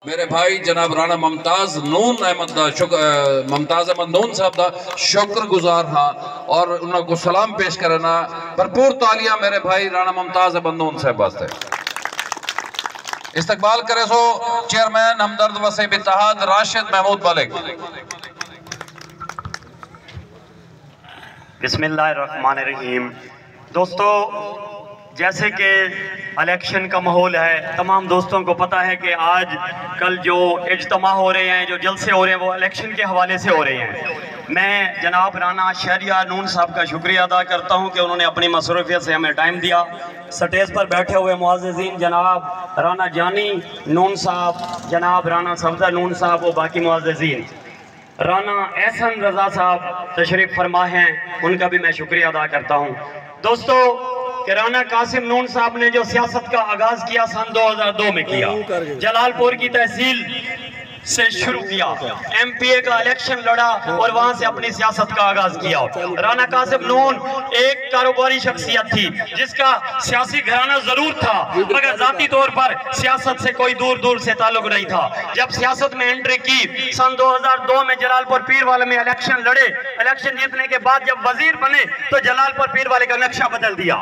मेरे भाई जनाब राणा मुमताज अहमद नून साहब का शुक्रगुजार हाँ और उनको सलाम पेश करना भरपूर तालियां मेरे भाई राणा मुमताज अहमद नून साहब वास्ते। इस्तकबाल करे सो चेयरमैन हमदर्द वसीब इत्तेहाद राशिद महमूद मलिक। बिस्मिल्लाहिर्रहमानिर्रहीम। दोस्तों, जैसे कि इलेक्शन का माहौल है, तमाम दोस्तों को पता है कि आज कल जो इज्तिमा हो रहे हैं, जो जलसे हो रहे हैं, वो इलेक्शन के हवाले से हो रहे हैं। मैं जनाब राना शहरियार नून साहब का शुक्रिया अदा करता हूं कि उन्होंने अपनी मसरूफियत से हमें टाइम दिया। स्टेज पर बैठे हुए मुअज़्ज़िज़ीन जनाब राना जानी नून साहब, जनाब राना सफदर नून साहब व बाकी मुअज़्ज़िज़ीन, राना एहसन रज़ा साहब तशरीफ़ फरमा हैं, उनका भी मैं शुक्रिया अदा करता हूँ। दोस्तों, कि राना कासिम नून साहब ने जो सियासत का आगाज किया सन 2002 में किया, जलालपुर की तहसील से शुरू किया, MPA का इलेक्शन लड़ा और वहां से अपनी सियासत का आगाज किया। राना कासिम नून एक कारोबारी शख्सियत थी जिसका सियासी घराना जरूर था, मगर जाती तौर पर सियासत से कोई दूर दूर से ताल्लुक नहीं था। जब सियासत में एंट्री की सन 2002 में जलालपुर पीर वाले में इलेक्शन लड़े, इलेक्शन जीतने के बाद जब वजीर बने तो जलालपुर पीर वाले का नक्शा बदल दिया।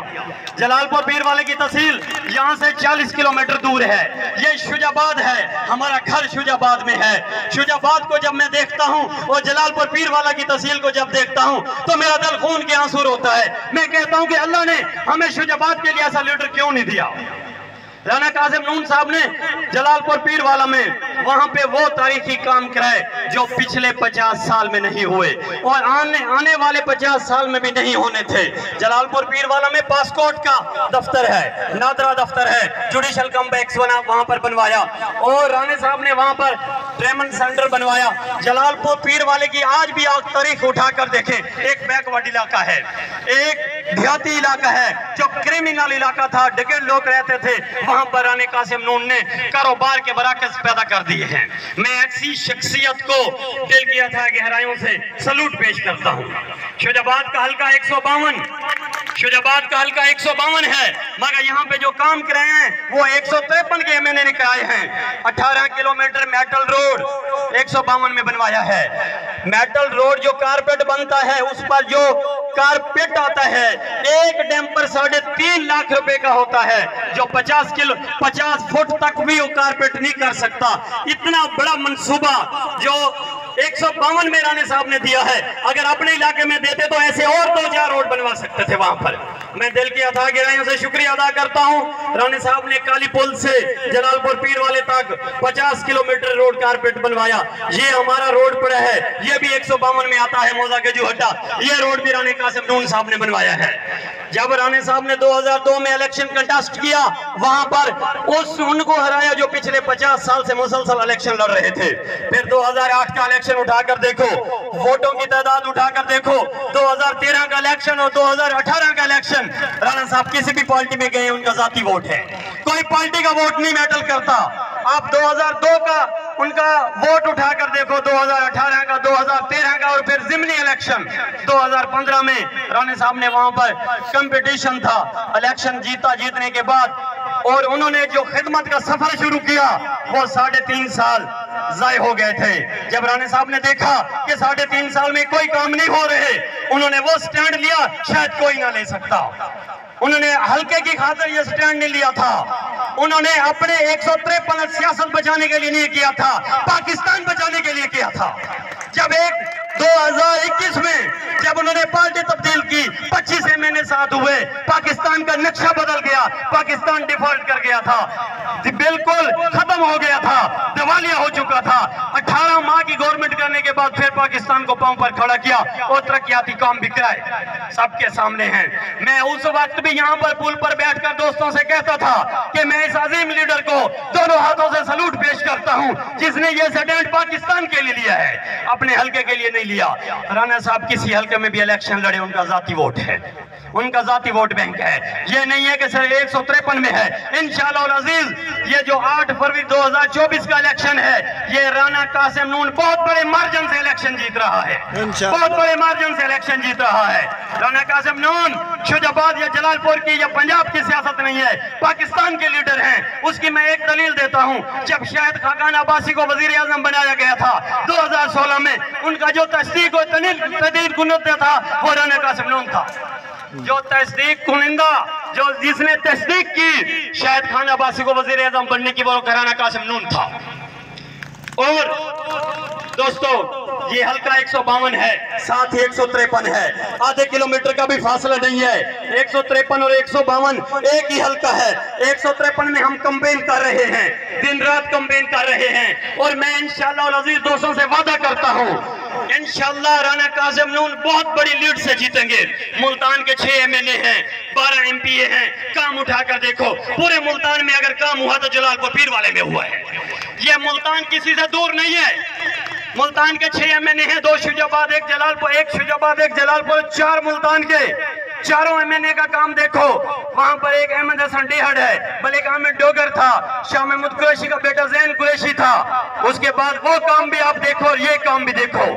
जलालपुर पीर वाले की तहसील यहाँ से 40 किलोमीटर दूर है, ये शुजाबाद है, हमारा घर शुजाबाद में है। शुजाबाद को जब मैं देखता हूं और जलालपुर पीर वाला की तहसील को जब देखता हूं तो मेरा दिल खून के आंसू रोता है। मैं कहता हूं कि अल्लाह ने हमें शुजाबाद के लिए ऐसा लीडर क्यों नहीं दिया। राना कासिम नून साहब ने जलालपुर पीर वाला में वहां पे वो तारीखी काम कराए जो पिछले 50 साल में नहीं हुए और आने वाले 50 साल में भी नहीं होने थे। जलालपुर पीर वाला में पासपोर्ट का दफ्तर है, नादरा दफ्तर है, जुडिशल कॉम्प्लेक्स वहां पर बनवाया और राणे साहब ने वहां पर ट्रेमन सेंटर बनवाया। जलालपुर पीर वाले की आज भी आप तारीख उठाकर देखें, एक बैकवर्ड इलाका है, एक देहाती इलाका है, जो क्रिमिनल इलाका था, डकैत लोग रहते थे, वहां पर राना कासिम नून ने कारोबार के बराकस पैदा कर दिए हैं। मैं ऐसी शख्सियत को दिल की अथाह गहराइयों से सलूट पेश करता हूं। शुजाबाद का हल्का 152, शुजाबाद का हल्का 152 है, मगर यहाँ पे जो काम कराए हैं वो 153 के MNA ने कराए हैं। 18 किलोमीटर मेटल रोड 152 में बनवाया है। मेटल रोड जो कारपेट बनता है, उस पर जो कारपेट आता है, एक डैम्पर 3.5 लाख रुपए का होता है, जो 50 फुट तक भी वो कारपेट नहीं कर सकता। इतना बड़ा मंसूबा जो 152 में राणे साहब ने दिया है, अगर अपने इलाके में देते तो ऐसे और 2-4 रोड बनवा सकते थे वहां पर। मैं दिल की अथाह गहराइयों से शुक्रिया अदा करता हूं। राणे साहब ने काली पुल से जलालपुर पीर वाले तक 50 किलोमीटर रोड कारपेट बनवाया। ये हमारा रोड पड़ा है, ये भी 152 में आता है, मौजा गजूहट्टा, ये रोड भी राना कासिम नून साहब ने बनवाया है। जब राणे साहब ने 2002 में इलेक्शन कंटेस्ट किया, वहां पर उनको हराया जो पिछले 50 साल से मुसलसल इलेक्शन लड़ रहे थे। फिर 2008 का इलेक्शन उठाकर देखो, वोटों की तादाद उठाकर देखो, 2013 का इलेक्शन और 2018 का इलेक्शन, राणा साहब किसी भी पार्टी में गए, उनका जाती वोट है, कोई पार्टी का वोट नहीं मैटर करता। आप 2002 का उनका वोट उठाकर देखो, 2018 का, 2013 का और फिर जिमनी इलेक्शन 2015 में राणे साहब ने वहां पर कंपटीशन था, इलेक्शन जीता। जीतने के बाद और उन्होंने जो खिदमत का सफर शुरू किया वो 3.5 साल जाय हो गए थे। जब राणे साहब ने देखा कि 3.5 साल में कोई काम नहीं हो रहे, उन्होंने वो स्टैंड लिया शायद कोई ना ले सकता। उन्होंने हल्के की खातिर ये स्टैंड नहीं लिया था, उन्होंने अपने 153 सियासत बचाने के लिए नहीं किया था, पाकिस्तान बचाने के लिए किया था। जब 2021 में जब उन्होंने पार्टी तब्दील की, 25 MNA साथ हुए, पाकिस्तान का नक्शा बदल गया, पाकिस्तान डिफॉल्ट कर गया था, बिल्कुल खत्म हो गया था, दिवालिया हो चुका था। 18 माह की गवर्नमेंट करने के बाद फिर पाकिस्तान को पांव पर खड़ा किया और तरक्याती काम बिखराए सबके सामने हैं। मैं उस वक्त भी यहाँ पर पुल पर बैठकर दोस्तों से कहता था कि मैं इस अजीम लीडर को दोनों हाथों से सलूट पेश करता हूँ, जिसने ये स्टैंड पाकिस्तान के लिए लिया है, अपने हल्के के लिए नहीं लिया। राणा साहब किसी हल्के में भी इलेक्शन लड़े, उनका जाती वोट है, उनका जाती वोट बैंक है। ये नहीं है कि सिर्फ 153 में है। इंशाअल्लाह अजीज ये जो 8 फरवरी 2024 का इलेक्शन है, ये राना कासिम नून बहुत बड़े मार्जिन से इलेक्शन जीत रहा है, बहुत बड़े मार्जिन से इलेक्शन जीत रहा है। राना कासिम नून शुजाबाद या जलालपुर की या पंजाब की सियासत नहीं है, पाकिस्तान के लीडर हैं। उसकी मैं एक दलील देता हूं। जब शाहिद खाकान अब्बासी को वजीर आजम बनाया गया था 2016 में, उनका जो तस्दीक और तदीद कुन्नता था वो राना कासिम नून था। जो तस्दीक कुनिंदा, जो जिसने तस्दीक की शाहिद खान अब्बासी को वजीर आजम बनने की, वो राना कासिम नून था। और दोस्तों ये हल्का 152 है, साथ ही 153 है, आधे किलोमीटर का भी फासला नहीं है। 153 और 152 एक ही हल्का है। 153 में हम कैंपेन कर रहे हैं, दिन रात कैंपेन कर रहे हैं। और मैं इंशाअल्लाह अजीज दोस्तों से वादा करता हूं, इंशाअल्लाह राना कासिम नून बहुत बड़ी लीड से जीतेंगे। मुल्तान के 6 MNA हैं, 12 MPA हैं। काम उठाकर देखो, पूरे मुल्तान में अगर काम हुआ तो जलालपुर पीर वाले में हुआ है। ये मुल्तान किसी से दूर नहीं है। मुल्तान के 6 MNA हैं, 2 शुजाबाद, 1 जलालपुर, 1 शुजाबाद 1 जलालपुर, 4 मुल्तान के। चारों MNA का काम देखो। वहां पर एक अहमद हसन डेहड़ है, मलिक अहमद डोगर था, शाह महमूद कुरैशी का बेटा जैन कुरैशी था। उसके बाद वो काम भी आप देखो और ये काम भी देखो।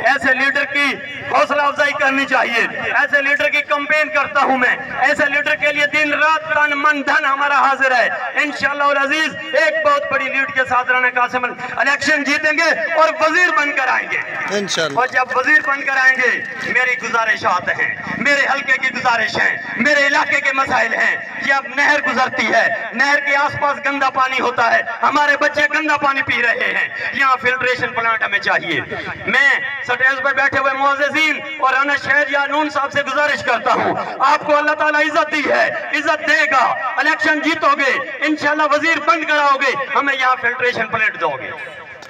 ऐसे लीडर की हौसला अफजाई करनी चाहिए। ऐसे लीडर की कैंपेन करता हूं मैं। ऐसे लीडर के लिए दिन रात तन मन धन हमारा हाजिर है। इंशाअल्लाह अजीज एक बहुत बड़ी लीड के साथ राना कासिम इलेक्शन जीतेंगे और वजीर बनकर आएंगे इंशाअल्लाह। और जब वजीर बनकर आएंगे, मेरी गुजारिशात हैं, मेरे हल्के की गुजारिश है, मेरे इलाके के मसाइल हैं। कि अब नहर गुजरती है, नहर के आसपास गंदा पानी होता है, हमारे बच्चे गंदा पानी पी रहे हैं। यहाँ फिल्ट्रेशन प्लांट हमें चाहिए। मैं स्टेज पर बैठे हुए मुअज़्ज़िज़ीन और राना शहरियार नून साहब से गुजारिश करता हूँ, आपको अल्लाह ताला इज्जत दी है, इज्जत देगा। इलेक्शन जीतोगे, इंशाल्लाह वजीर बंद कराओगे, हमें यहाँ फिल्ट्रेशन प्लांट दोगे।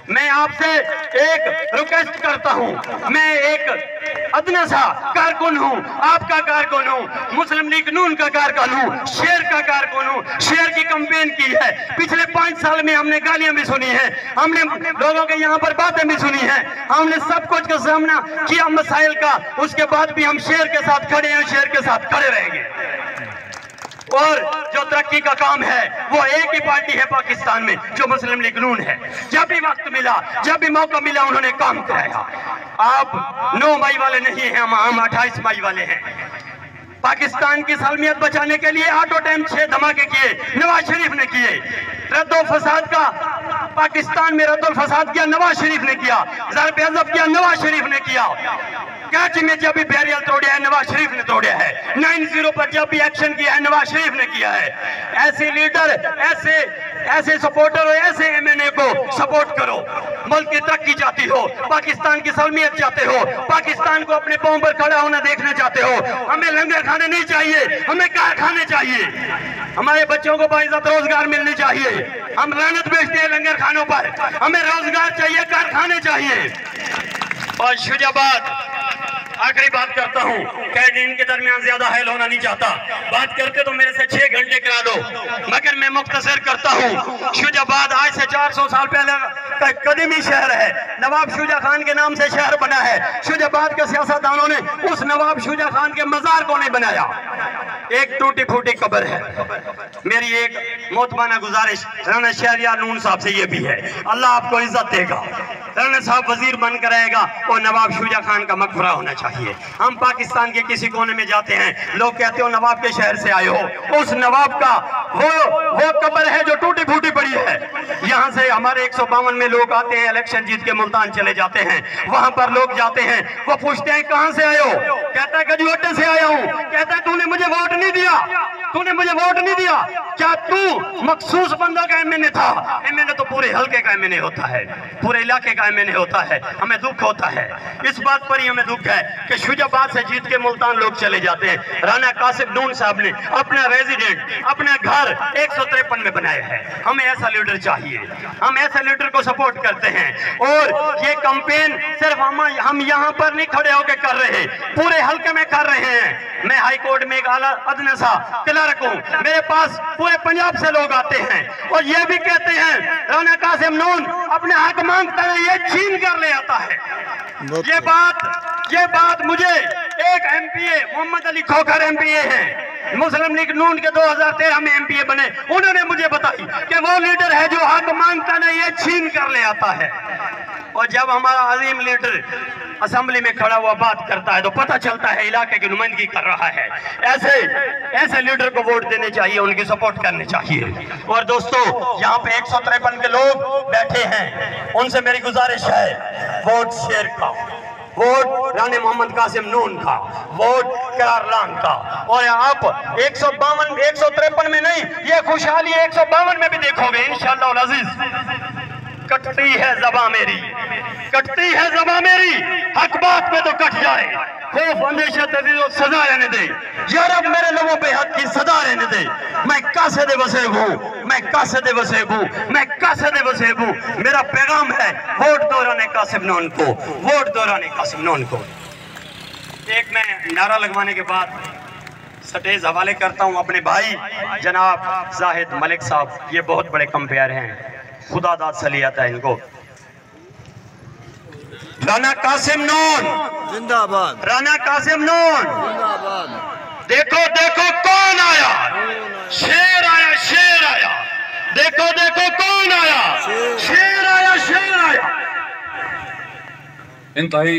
मैं आपसे एक रिक्वेस्ट करता हूं, मैं एक अदना सा कारकुन हूं, आपका कारकुन हूं, मुस्लिम लीग नून का कारकुन हूं, शेर का कारकुन हूं। शेर की कैंपेन की है। पिछले 5 साल में हमने गालियां भी सुनी है, हमने लोगों के यहाँ पर बातें भी सुनी है, हमने सब कुछ का सामना किया मसाइल का। उसके बाद भी हम शेर के साथ खड़े हैं, शेर के साथ खड़े रहेंगे। और जो तरक्की का काम है वो एक ही पार्टी है पाकिस्तान में, जो मुस्लिम लीग नून है। जब भी वक्त मिला, जब भी मौका मिला, उन्होंने काम कराया। आप 9 मई वाले नहीं हैं, हम 28 मई वाले हैं। पाकिस्तान की सलमियत बचाने के लिए ऑटो टाइम 6 धमाके किए, नवाज शरीफ ने किए। रद्दो फसाद का पाकिस्तान में रद्दो फसाद किया, नवाज शरीफ ने किया। ज़रब अज़ब किया, नवाज शरीफ ने किया। कराची में जब भी बैरियर तोड़ा है, नवाज शरीफ ने तोड़ा है। 9-0 पर जब भी एक्शन किया है, नवाज शरीफ ने किया है। ऐसे लीडर, ऐसे सपोर्टर और ऐसे MNA को सपोर्ट करो। मुल्क की तरक्की चाहती हो, पाकिस्तान की सलमियत चाहते हो, पाकिस्तान को अपने पांव पर खड़ा होना देखना चाहते हो। हमें लंगर खाने नहीं चाहिए, हमें कारखाने चाहिए। हमारे बच्चों को बाइज्जत रोजगार मिलनी चाहिए। हम लानत बेचते हैं लंगर खानों पर, हमें रोजगार चाहिए, कारखाने चाहिए। और शुजाबाद आखिरी बात करता हूँ, कई दिन के दरमियान ज्यादा हेल होना नहीं चाहता। बात करते तो मेरे से 6 घंटे करा दो, मगर मैं मुख्तसर करता हूँ। शुजाबाद आज से 400 साल पहले का कदीमी शहर है। नवाब शुजा खान के नाम से शहर बना है। शुजाबाद के सियासतदानों ने उस नवाब शुजा खान के मजार को नहीं बनाया, एक टूटी फूटी कब्र है। मेरी एक मोतबाना गुजारिश राना शहरियार नून साहब से ये भी है, अल्लाह आपको इज्जत देगा, राना साहब वजीर बनकर आएगा और नवाब शुजा खान का मकबरा होना चाहिए। हम पाकिस्तान के किसी कोने में जाते हैं, लोग कहते हो नवाब के शहर से आए हो, उस नवाब का वो कब्र है जो टूटी फूटी पड़ी है। यहाँ से हमारे 152 में लोग आते हैं, इलेक्शन जीत के मुल्तान चले जाते हैं। वहां पर लोग जाते हैं, वो पूछते हैं कहां से आए हो, कहता है गजवटे से आया हूं। कहता है तूने मुझे वोट नहीं दिया, तूने मुझे वोट नहीं दिया। क्या तू मखसूस बंदा का MNA था? MNA तो पूरे हल्के का MNA होता है, पूरे इलाके का MNA होता है। हमें दुख होता है, इस बात पर ही हमें दुख है कि शुजाबाद से जीत के मुल्तान लोग चले जाते हैं। राना कासिम नून साहब ने अपना रेजिडेंट, अपना घर हर 153 में बनाया है। हमें ऐसा लीडर चाहिए, हम ऐसे लीडर को सपोर्ट करते हैं। और ये कैंपेन सिर्फ हम यहाँ पर नहीं खड़े होकर कर रहे, पूरे हल्के में कर रहे हैं। मैं हाई कोर्ट में एक आला अदना सा क्लर्क हूँ, मेरे पास पूरे पंजाब से लोग आते हैं और ये भी कहते हैं राना कासिम नून अपने हक मांगता है, ये छीन कर ले आता है। ये बात मुझे एक एमपीए मोहम्मद अली खोखर एमपीए हैं, मुस्लिम लीग नून के 2013 में एमपीए बने, उन्होंने मुझे बताई कि वो लीडर है जो हक मांगता नहीं, ये छीन कर ले आता है। और जब हमारा अजीम लीडर असेंबली में खड़ा हुआ बात करता है तो पता चलता है इलाके की नुमाइंदगी कर रहा है। ऐसे लीडर को वोट देने चाहिए, उनकी सपोर्ट करनी चाहिए। और दोस्तों, यहाँ पे 153 के लोग बैठे हैं, उनसे मेरी गुजारिश है, वोट शेर का, वोट रानी मोहम्मद कासिम नून का, वोट करारलान का। और आप 153 में नहीं, ये खुशहाली 152 में भी देखोगे इंशाअल्लाह अज़ीज। कटती है ज़बां मेरी, कटती है ज़बां मेरी, हक बात पे तो कट जाए, खौफ अंदेशा तज़ीज़ सजा रहने दे, या रब मेरे लोगों पे हक की सदा रहने दे। मैं कासिद वसेब हूँ, मैं कासिद वसेब हूँ, मैं कासिद वसेब हूँ। मेरा पैगाम है, वोट दो राना कासिम नून को, वोट दो राना कासिम नून को। एक मैं नारा लगवाने के बाद स्टेज हवाले करता हूँ अपने भाई जनाब जाहिद मलिक साहब, ये बहुत बड़े कंपेयर हैं, खुदा दाद सली आता है इनको। राना कासिम नून जिंदाबाद, राना कासिम नून जिंदाबाद। देखो देखो कौन आया, शेर आया, शेर आया, देखो देखो कौन आया, शेर आया, शेर आया। इंतहाई